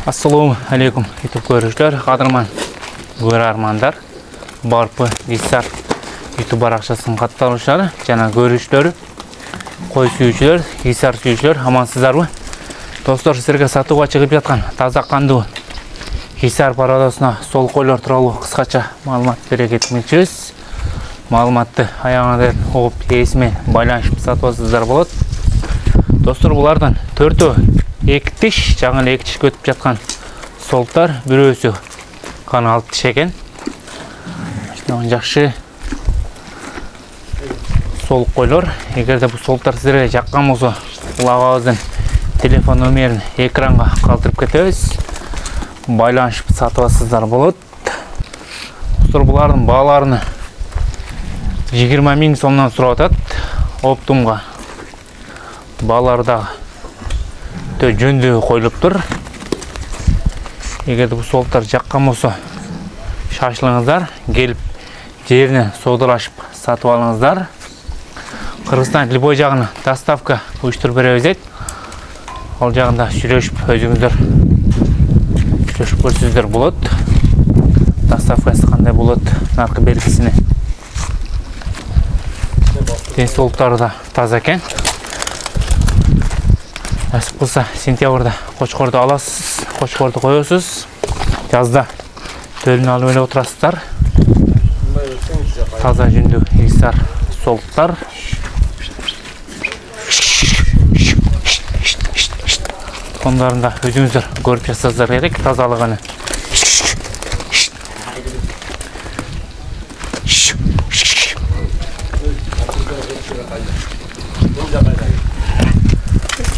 Assalamu alaikum YouTube görüşler, qadırman görarmanlar. Barpı Gissar YouTube baraqçasının katlanışları, jana görüşleri, koy sүйүүчүлөр, Gissar sүйүүчүлөр, amansızlarбы? Dostlar, sizlerge satууга чыгып жаткан таза кандуу Gissar paradosuna сол койлор тууралуу кыскача маалымат бере кетмекчибиз. Маалыматты аягына оғып эсимен байланышып сатып алсаңыздар болот. Достор, булардан 4-өө эки тиш, жаңы эки тиш өтүп жаткан солтар, бирөөсү гана 6 тиш экен. Жакшы сол койлор. Эгерде бул солтар сиздерге жаккан болсо, улагыбыздын телефон номерин экранга калтырып кетебиз. Байланышып сатып алсаңыздар болот. Достор, булардын бааларыны 20 000 сомдон сурап атат. Оптумга бааларда жөндүү коюлуптур. Эгерде бул солтар жаккан болсо, шашылыңыздар, келип жеринен соодалашып сатып алыңыздар. Кыргызстан любой жагына доставка уюштуруп беребиз. Ал жагында сүйлөшүп өзүңүздөр көрсөздөр болот. Доставкасы кандай болот, наркы белгисини. Солтары да таза экен. Насып кылса, сентябрда кочкорду аласыз, кочкорду коесуз. Жазда төлүн алып эле отурасыздар. Таза жүндүү Gissar солтар. Ондарында өзүңүздөр көрүп жатсаңыздар керек тазалыгын.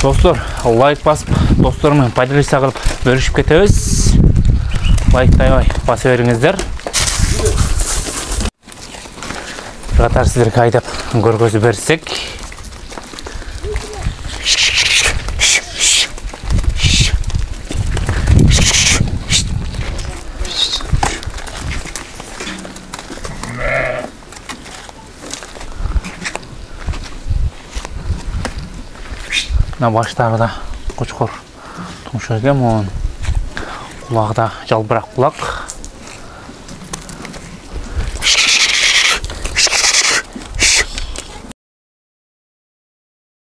Достор, лайк басып, достормен поделиться кылып бөлүшүп кетебиз. Лайктайбай баса бериңиздер. Катар сиздерге айдап көргөзүп берсек. На баштары да кочкор тумшак экен, кулагы да жалбырак кулак.